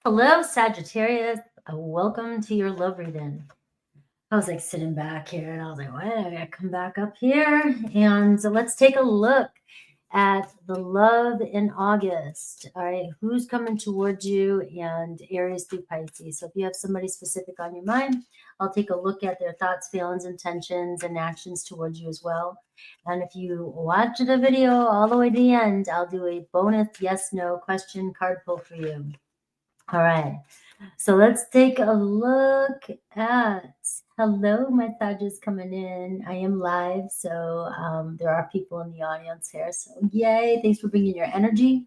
Hello, Sagittarius. Welcome to your love reading. I was like sitting back here and I was like, what? I gotta come back up here. And so let's take a look at the love in August. All right, who's coming towards you, and Aries through Pisces. So if you have somebody specific on your mind, I'll take a look at their thoughts, feelings, intentions, and actions towards you as well. And if you watch the video all the way to the end, I'll do a bonus yes, no question card pull for you. All right. So let's take a look at, hello, my Sagittarius coming in. I am live, so there are people in the audience here. So yay, thanks for bringing your energy.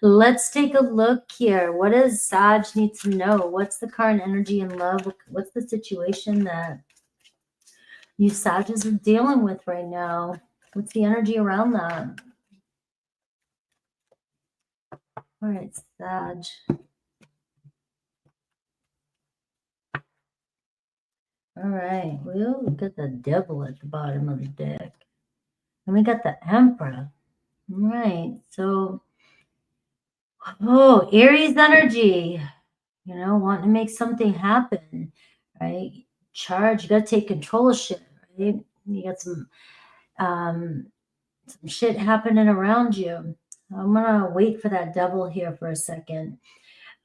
Let's take a look here. What does Sag need to know? What's the current energy in love? What's the situation that you Sagittarius are dealing with right now? What's the energy around that? All right, Sag. All right, we'll get the devil at the bottom of the deck. And we got the Emperor. All right, so, Aries energy, wanting to make something happen, right? Charge, you got to take control of shit, right? You got some shit happening around you. I'm going to wait for that devil here for a second.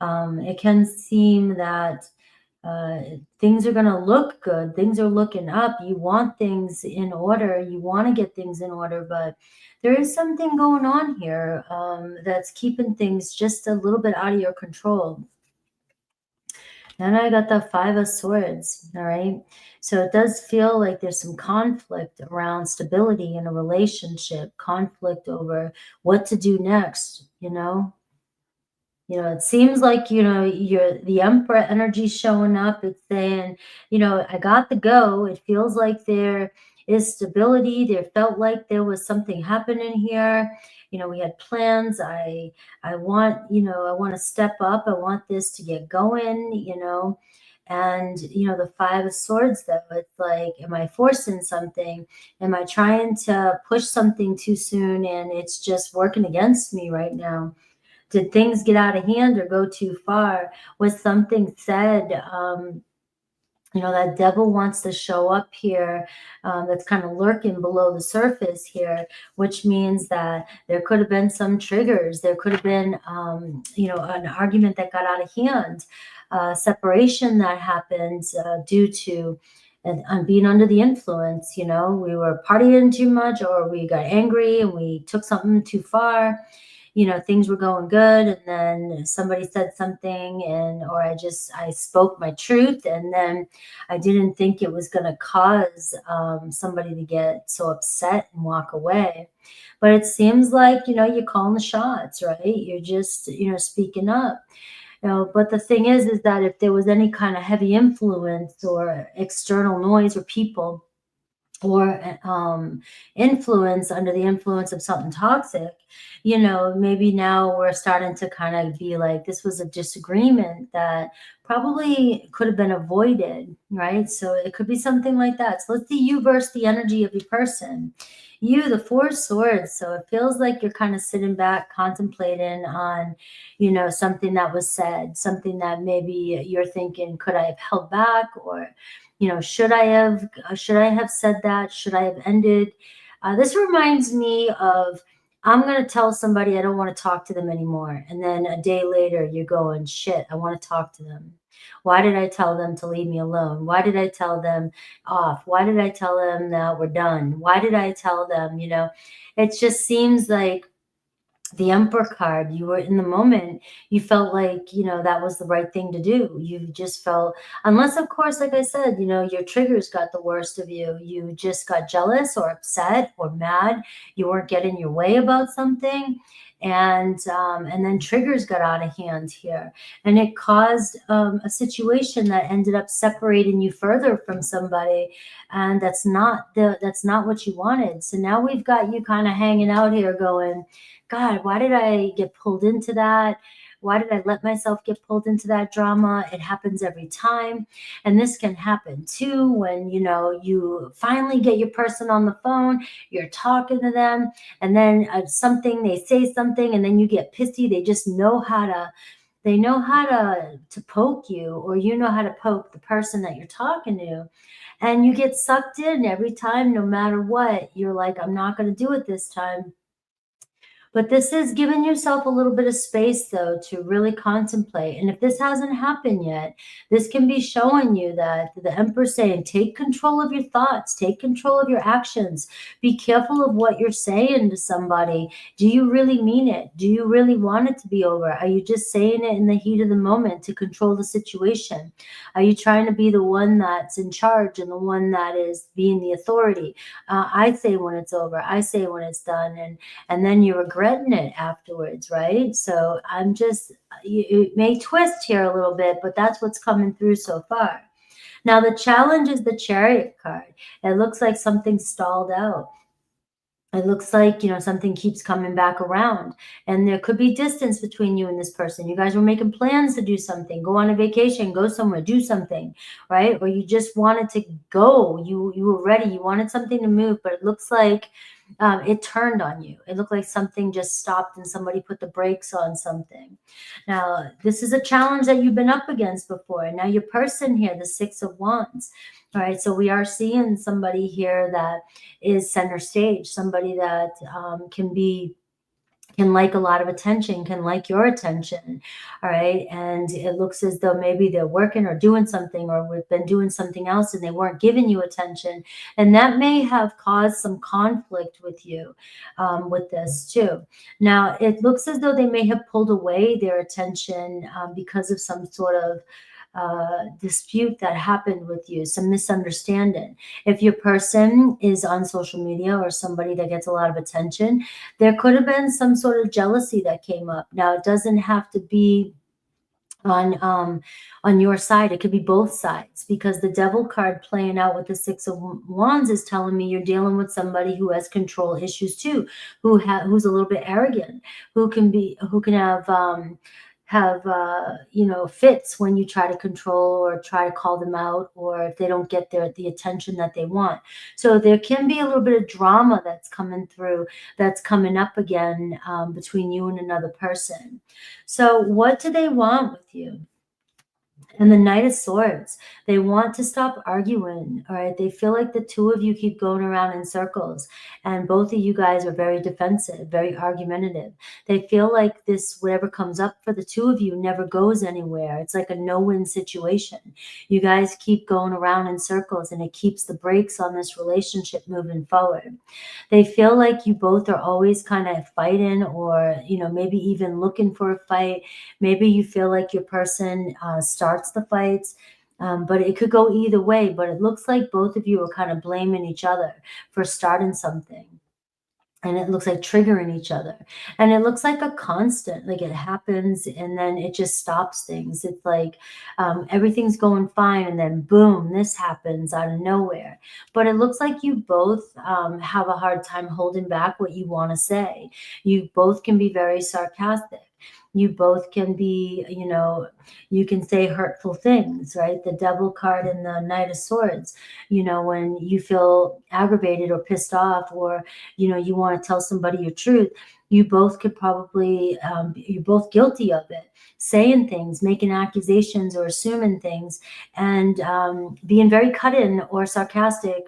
It can seem that things are going to look good. Things are looking up. You want things in order. You want to get things in order, but there is something going on here that's keeping things just a little bit out of your control. Then I got the Five of Swords, all right? So it does feel like there's some conflict around stability in a relationship, conflict over what to do next, it seems like, you're the Emperor energy showing up. It's saying, I got the go. It feels like there is stability. There felt like there was something happening here. We had plans. I want, I want to step up. I want this to get going, and, the Five of Swords, though, it's like, am I forcing something? Am I trying to push something too soon? And it's just working against me right now. Did things get out of hand or go too far? Was something said? That devil wants to show up here. That's kind of lurking below the surface here, which means that there could have been some triggers. There could have been, an argument that got out of hand, separation that happened due to being under the influence. We were partying too much, or we got angry and we took something too far. Things were going good, and then somebody said something, or I spoke my truth, and then I didn't think it was going to cause somebody to get so upset and walk away. But it seems like, you're calling the shots, right? You're just, speaking up. But the thing is that if there was any kind of heavy influence or external noise or people, or influence, under the influence of something toxic, maybe now we're starting to kind of be like, this was a disagreement that probably could have been avoided, right? So it could be something like that. So let's see you versus the energy of your person. You, the Four of Swords. So it feels like you're kind of sitting back, contemplating on, something that was said, something that maybe you're thinking, could I have held back? Or should I have said that? Should I have ended? This reminds me of, I'm going to tell somebody I don't want to talk to them anymore. And then a day later, you're going, shit, I want to talk to them. Why did I tell them to leave me alone? Why did I tell them off? Why did I tell them that we're done? Why did I tell them, it just seems like the Emperor card, you were in the moment, you felt like, that was the right thing to do. You just felt, unless, of course, like I said, your triggers got the worst of you. You just got jealous or upset or mad. You weren't getting your way about something. And then triggers got out of hand here, and it caused a situation that ended up separating you further from somebody, and that's not what you wanted. So now we've got you kind of hanging out here going, God, why did I get pulled into that? Why did I let myself get pulled into that drama? It happens every time. And this can happen too when, you finally get your person on the phone, you're talking to them, and then they say something, and then you get pissy. They just know how to They know how to poke you, or you know how to poke the person that you're talking to. And you get sucked in every time, no matter what. You're like, I'm not going to do it this time. But this is giving yourself a little bit of space, though, to really contemplate. And if this hasn't happened yet, this can be showing you that the Emperor's saying, take control of your thoughts, take control of your actions. Be careful of what you're saying to somebody. Do you really mean it? Do you really want it to be over? Are you just saying it in the heat of the moment to control the situation? Are you trying to be the one that's in charge and the one that is being the authority? I say when it's over. I say when it's done. And then you're regretting it afterwards, right? So I'm just, it may twist here a little bit, but that's what's coming through so far. Now, the challenge is the Chariot card. It looks like something stalled out. It looks like, something keeps coming back around, and there could be distance between you and this person. You guys were making plans to do something, go on a vacation, go somewhere, do something, right? Or you just wanted to go. You were ready. You wanted something to move, but it looks like it turned on you. It looked like something just stopped and somebody put the brakes on something. Now, this is a challenge that you've been up against before. And now your person here, the Six of Wands. All right, so we are seeing somebody here that is center stage, somebody that can like a lot of attention, can like your attention. All right. And it looks as though maybe they're working or doing something, or we've been doing something else and they weren't giving you attention. And that may have caused some conflict with you with this too. Now, it looks as though they may have pulled away their attention because of some sort of dispute that happened with you, some misunderstanding. If your person is on social media or somebody that gets a lot of attention, there could have been some sort of jealousy that came up. Now, it doesn't have to be on your side. It could be both sides, because the Devil card playing out with the Six of Wands is telling me you're dealing with somebody who has control issues too, who's a little bit arrogant, who can have fits when you try to control or try to call them out, or if they don't get the attention that they want. So there can be a little bit of drama that's coming through, that's coming up again between you and another person. So what do they want with you? And the Knight of Swords, they want to stop arguing, all right? They feel like the two of you keep going around in circles, and both of you guys are very defensive, very argumentative. They feel like this, whatever comes up for the two of you, never goes anywhere. It's like a no-win situation. You guys keep going around in circles, and it keeps the brakes on this relationship moving forward. They feel like you both are always kind of fighting, or, maybe even looking for a fight. Maybe you feel like your person starts the fights, but it could go either way. But it looks like both of you are kind of blaming each other for starting something. And it looks like triggering each other. And it looks like a constant, like it happens and then it just stops things. It's like everything's going fine, and then boom, this happens out of nowhere. But it looks like you both have a hard time holding back what you want to say. You both can be very sarcastic. You both can be, you can say hurtful things, right? The Devil card and the Knight of Swords, when you feel aggravated or pissed off, or, you want to tell somebody your truth, you both could probably, you're both guilty of it, saying things, making accusations or assuming things, and being very cut-in or sarcastic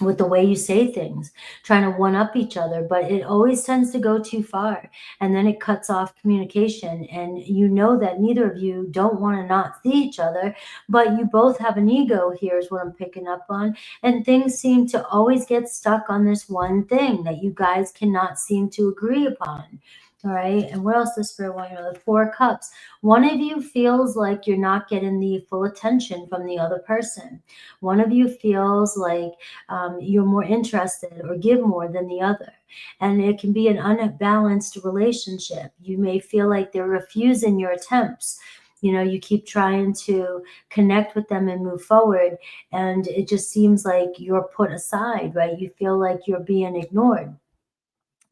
with the way you say things, trying to one up each other. But it always tends to go too far, and then it cuts off communication. And you know that neither of you don't want to not see each other, but you both have an ego here is what I'm picking up on. And things seem to always get stuck on this one thing that you guys cannot seem to agree upon. All right. And what else does Spirit want? The Four of Cups. One of you feels like you're not getting the full attention from the other person. One of you feels like you're more interested or give more than the other. And it can be an unbalanced relationship. You may feel like they're refusing your attempts. You keep trying to connect with them and move forward, and it just seems like you're put aside, right? You feel like you're being ignored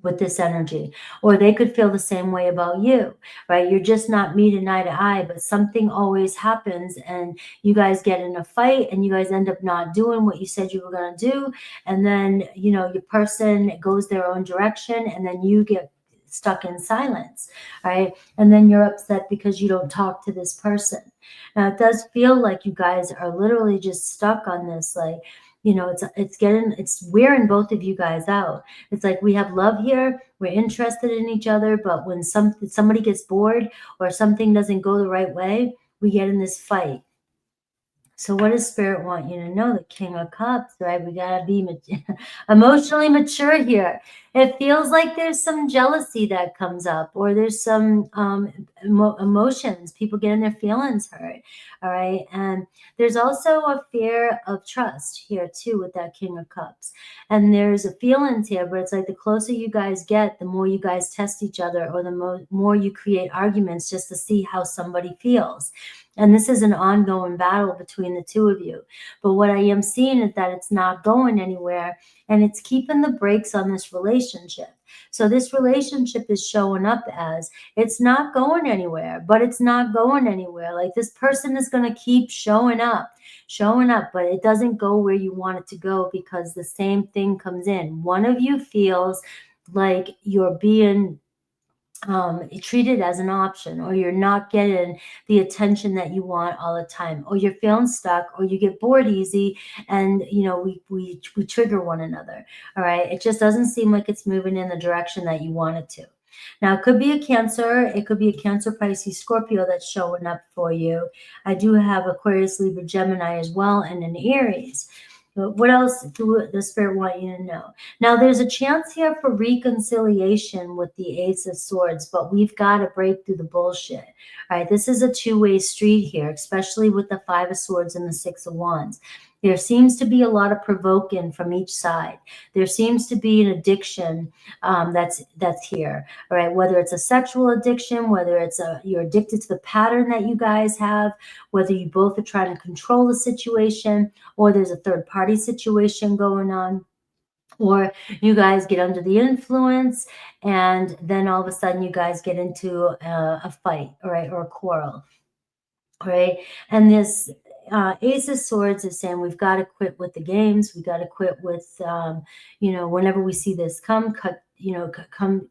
with this energy, or they could feel the same way about you, right? You're just not meeting eye to eye, but something always happens, and you guys get in a fight, and you guys end up not doing what you said you were going to do. And then, your person goes their own direction, and then you get stuck in silence, right? And then you're upset because you don't talk to this person. Now, it does feel like you guys are literally just stuck on this, like, you know, it's wearing both of you guys out. It's like we have love here, we're interested in each other, but when somebody gets bored or something doesn't go the right way, we get in this fight. So what does Spirit want you to know? The King of Cups, right? We got to be emotionally mature here. It feels like there's some jealousy that comes up, or there's some emotions. People getting their feelings hurt, all right? And there's also a fear of trust here too with that King of Cups. And there's a feelings here, but it's like the closer you guys get, the more you guys test each other, or the more you create arguments just to see how somebody feels. And this is an ongoing battle between the two of you. But what I am seeing is that it's not going anywhere, and it's keeping the brakes on this relationship. So this relationship is showing up as it's not going anywhere, but it's not going anywhere. Like this person is going to keep showing up, but it doesn't go where you want it to go, because the same thing comes in. One of you feels like you're being treated as an option, or you're not getting the attention that you want all the time, or you're feeling stuck, or you get bored easy, and you know we trigger one another. All right, it just doesn't seem like it's moving in the direction that you want it to. Now, it could be a Cancer, it could be a Cancer, Pisces, Scorpio that's showing up for you. I do have Aquarius, Libra, Gemini as well, and an Aries. What else do the Spirit want you to know? Now, there's a chance here for reconciliation with the Ace of Swords, but we've got to break through the bullshit. All right, this is a two-way street here, especially with the Five of Swords and the Six of Wands. There seems to be a lot of provoking from each side. There seems to be an addiction that's here, all right? Whether it's a sexual addiction, whether it's you're addicted to the pattern that you guys have, whether you both are trying to control the situation, or there's a third party situation going on, or you guys get under the influence, and then all of a sudden you guys get into a fight, all right, or a quarrel. Right. And this Ace of Swords is saying we've got to quit with the games. We got to quit with, you know, whenever we see this come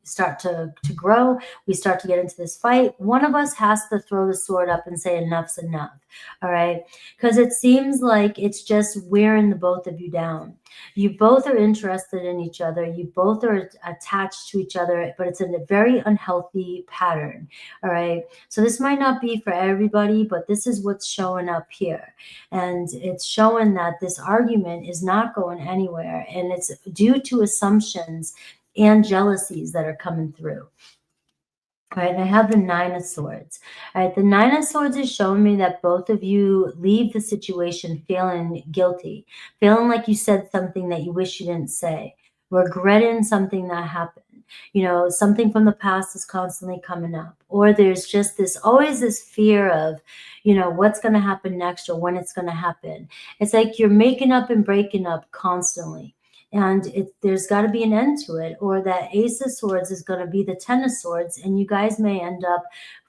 start to grow, we start to get into this fight. One of us has to throw the sword up and say enough's enough. All right. Because it seems like it's just wearing the both of you down. You both are interested in each other. You both are attached to each other, but it's in a very unhealthy pattern. All right. So this might not be for everybody, but this is what's showing up here. And it's showing that this argument is not going anywhere. And it's due to assumptions and jealousies that are coming through. All right, and I have the Nine of Swords. All right, the Nine of Swords is showing me that both of you leave the situation feeling guilty, feeling like you said something that you wish you didn't say, regretting something that happened. You know, something from the past is constantly coming up, or there's just always this fear of, you know, what's going to happen next, or when it's going to happen. It's like you're making up and breaking up constantly. And there's got to be an end to it, or that Ace of Swords is going to be the Ten of Swords, and you guys may end up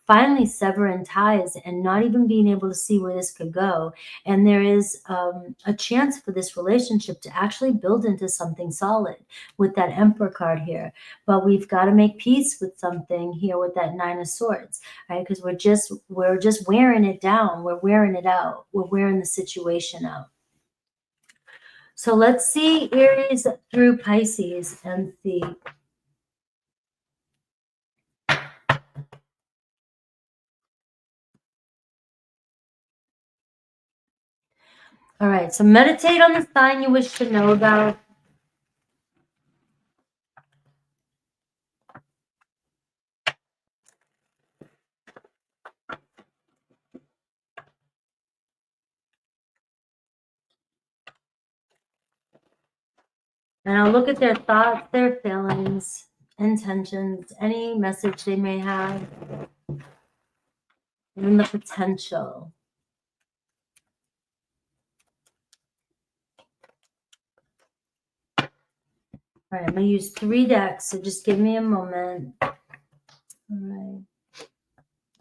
finally severing ties and not even being able to see where this could go. And there is a chance for this relationship to actually build into something solid with that Emperor card here. But we've got to make peace with something here with that Nine of Swords, right? Because we're just wearing it down. We're wearing it out. We're wearing the situation out. So let's see Aries through Pisces and see. All right, so meditate on the sign you wish to know about. And I'll look at their thoughts, their feelings, intentions, any message they may have, and the potential. All right, I'm going to use 3 decks, so just give me a moment. All right.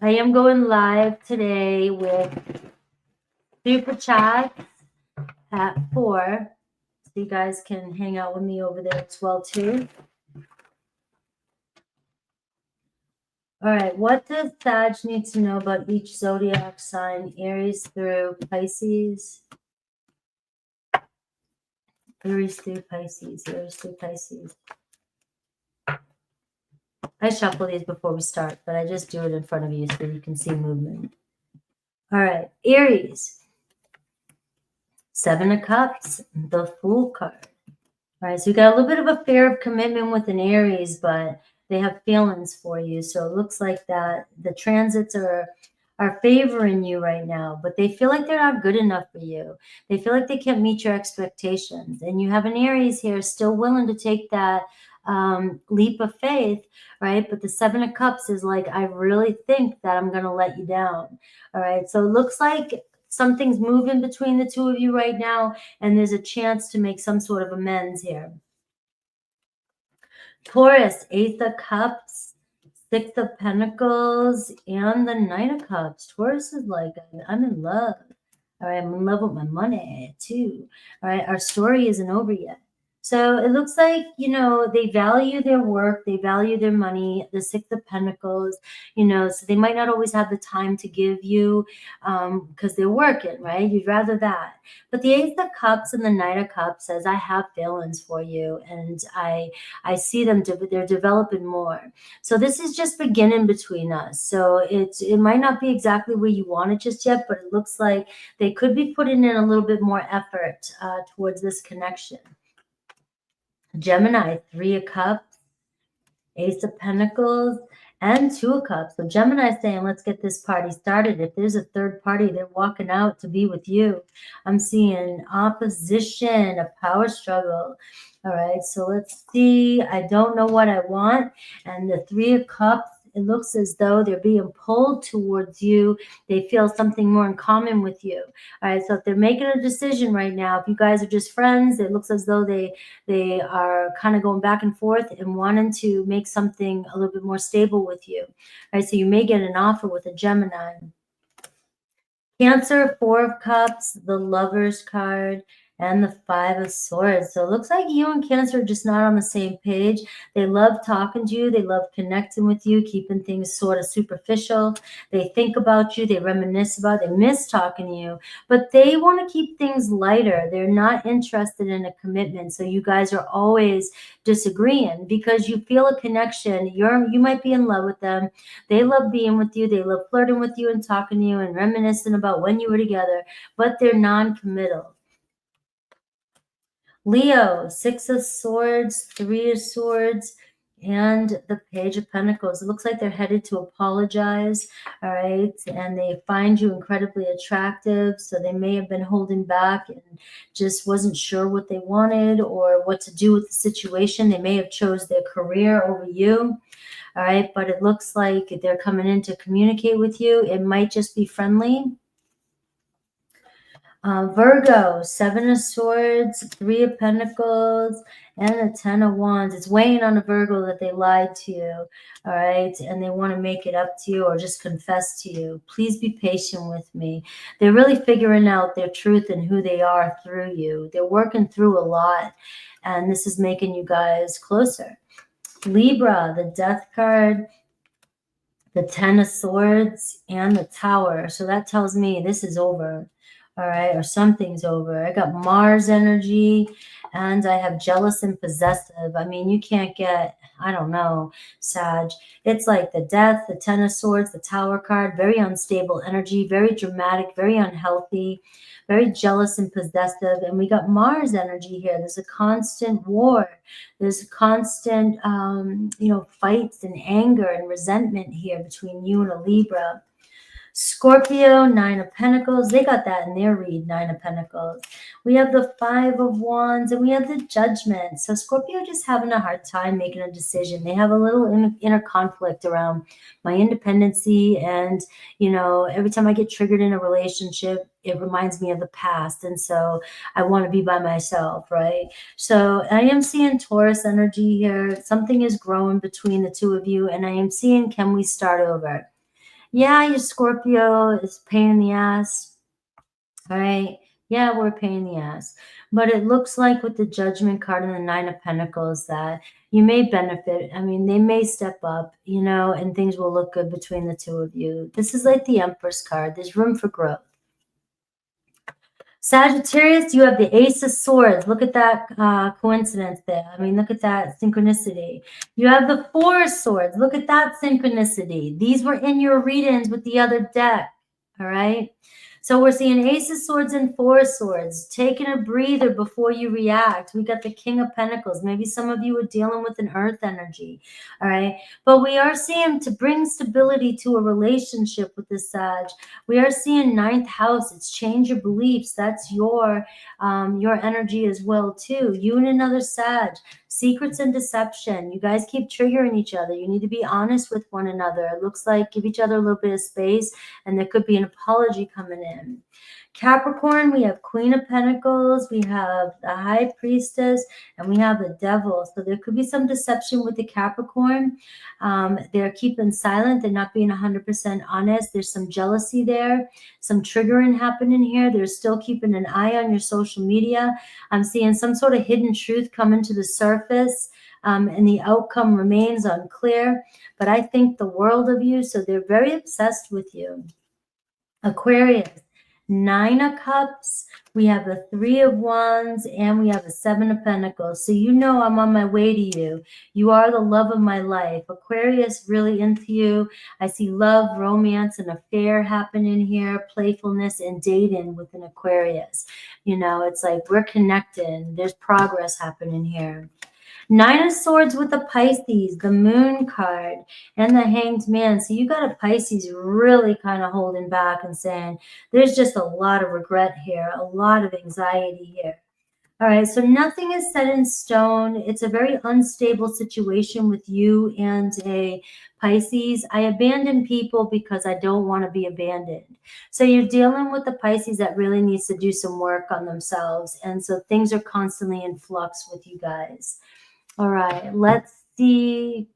I am going live today with SUPERCHATS at 4. So you guys can hang out with me over there as well too. All right, what does Sag need to know about each zodiac sign? Aries through Pisces. Aries through Pisces. Aries through Pisces. I shuffle these before we start, but I just do it in front of you so you can see movement. All right, Aries. 7 of Cups, the Fool card. All right, so you got a little bit of a fear of commitment with an Aries, but they have feelings for you. So it looks like that the transits are favoring you right now, but they feel like they're not good enough for you. They feel like they can't meet your expectations. And you have an Aries here still willing to take that leap of faith, right? But the 7 of Cups is like, I really think that I'm going to let you down. All right, so it looks like something's moving between the two of you right now, and there's a chance to make some sort of amends here. Taurus, 8 of Cups, 6 of Pentacles, and the 9 of Cups. Taurus is like, I'm in love. All right, I'm in love with my money too. All right, our story isn't over yet. So it looks like, you know, they value their work, they value their money, the 6 of Pentacles, you know, so they might not always have the time to give you because they're working, right? You'd rather that. But the 8 of Cups and the 9 of Cups says, I have feelings for you, and I see them, they're developing more. So this is just beginning between us. So it might not be exactly where you want it just yet, but it looks like they could be putting in a little bit more effort towards this connection. Gemini, 3 of Cups, Ace of Pentacles, and 2 of Cups. So Gemini is saying, let's get this party started. If there's a third party, they're walking out to be with you. I'm seeing opposition, a power struggle. All right, so let's see. I don't know what I want. And the 3 of Cups, it looks as though they're being pulled towards you. They feel something more in common with you. All right, so if they're making a decision right now, if you guys are just friends, it looks as though they are kind of going back and forth and wanting to make something a little bit more stable with you. All right, so you may get an offer with a Gemini. Cancer, 4 of Cups, the Lovers card, and the 5 of Swords. So it looks like you and Cancer are just not on the same page. They love talking to you. They love connecting with you, keeping things sort of superficial. They think about you. They reminisce about it. They miss talking to you. But they want to keep things lighter. They're not interested in a commitment. So you guys are always disagreeing because you feel a connection. You might be in love with them. They love being with you. They love flirting with you and talking to you and reminiscing about when you were together, but they're non-committal. Leo, 6 of Swords, 3 of Swords, and the Page of Pentacles. It looks like they're headed to apologize, all right? And they find you incredibly attractive, so they may have been holding back and just wasn't sure what they wanted or what to do with the situation. They may have chose their career over you. All right, but it looks like they're coming in to communicate with you. It might just be friendly. Virgo, 7 of Swords, 3 of Pentacles, and a 10 of Wands. It's weighing on a Virgo that they lied to you, all right, and they want to make it up to you or just confess to you. Please be patient with me. They're really figuring out their truth and who they are through you. They're working through a lot, and this is making you guys closer. Libra, the Death card, the 10 of Swords, and the Tower. So that tells me this is over, all right, or something's over. I got Mars energy, and I have jealous and possessive. I mean, you can't get, I don't know, Sag. It's like the Death, the 10 of Swords, the Tower card, very unstable energy, very dramatic, very unhealthy, very jealous and possessive. And we got Mars energy here. There's a constant war. There's constant, fights and anger and resentment here between you and a Libra. Scorpio, 9 of Pentacles. They got that in their read, 9 of Pentacles. We have the 5 of Wands, and we have the Judgment. So Scorpio just having a hard time making a decision. They have a little inner conflict around my independency, and, every time I get triggered in a relationship, it reminds me of the past, and so I want to be by myself, right? So I am seeing Taurus energy here. Something is growing between the two of you, and I am seeing, can we start over? Yeah, your Scorpio is pain in the ass. All right. Yeah, we're a pain in the ass. But it looks like with the Judgment card and the Nine of Pentacles that you may benefit. I mean, they may step up, you know, and things will look good between the two of you. This is like the Empress card. There's room for growth. Sagittarius, you have the Ace of Swords. Look at that coincidence there. I mean, look at that synchronicity. You have the Four of Swords. Look at that synchronicity. These were in your readings with the other deck, all right? So we're seeing Ace of Swords and Four of Swords. Taking a breather before you react. We got the King of Pentacles. Maybe some of you are dealing with an earth energy, all right? But we are seeing to bring stability to a relationship with the Sag. We are seeing ninth house. It's change your beliefs. That's your energy as well too. You and another Sag. Secrets and deception. You guys keep triggering each other. You need to be honest with one another. It looks like give each other a little bit of space, and there could be an apology coming in. Capricorn, we have Queen of Pentacles, we have the High Priestess, and we have the Devil. So there could be some deception with the Capricorn. They're keeping silent. They're not being 100% honest. There's some jealousy there, some triggering happening here. They're still keeping an eye on your social media. I'm seeing some sort of hidden truth coming to the surface, and the outcome remains unclear. But I think the world of you, so they're very obsessed with you. Aquarius, Nine of Cups, we have the Three of Wands, and we have the Seven of Pentacles. So you know I'm on my way to you. You are the love of my life. Aquarius, really into you. I see love, romance, and affair happening here, playfulness, and dating with an Aquarius. You know, it's like we're connected. There's progress happening here. Nine of Swords with the Pisces, the Moon card, and the Hanged Man. So you got a Pisces really kind of holding back and saying, there's just a lot of regret here, a lot of anxiety here. All right, so nothing is set in stone. It's a very unstable situation with you and a Pisces. I abandon people because I don't want to be abandoned. So you're dealing with the Pisces that really needs to do some work on themselves. And so things are constantly in flux with you guys. All right, let's see.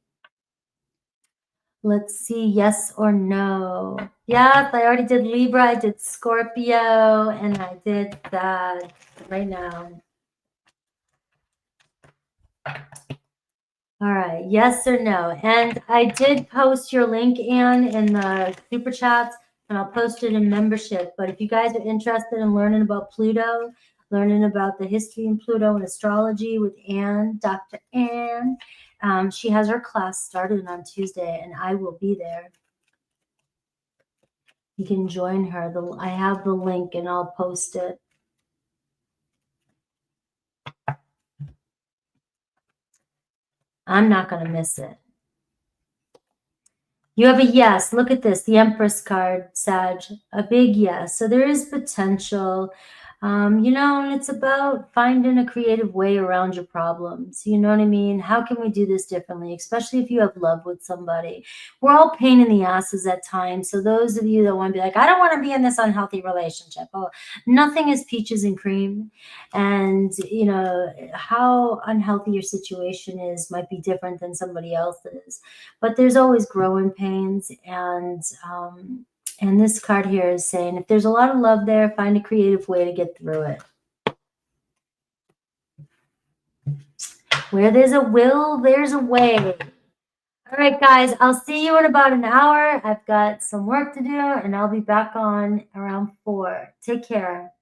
Let's see, yes or no. Yes, I already did Libra, I did Scorpio, and I did that right now. All right, yes or no. And I did post your link, Anne, in the super chats, and I'll post it in membership. But if you guys are interested in learning about Pluto, learning about the history in Pluto and astrology with Anne, Dr. Anne, she has her class started on Tuesday, and I will be there. You can join her. I have the link, and I'll post it. I'm not going to miss it. You have a yes. Look at this, the Empress card, Sag, a big yes. So there is potential. You know, and it's about finding a creative way around your problems. You know what I mean? How can we do this differently, especially if you have love with somebody? We're all pain in the asses at times. So those of you that want to be like, I don't want to be in this unhealthy relationship. Oh, nothing is peaches and cream. And, you know, how unhealthy your situation is might be different than somebody else's. But there's always growing pains, and this card here is saying, if there's a lot of love there, find a creative way to get through it. Where there's a will, there's a way. All right, guys, I'll see you in about an hour. I've got some work to do, and I'll be back on around 4. Take care.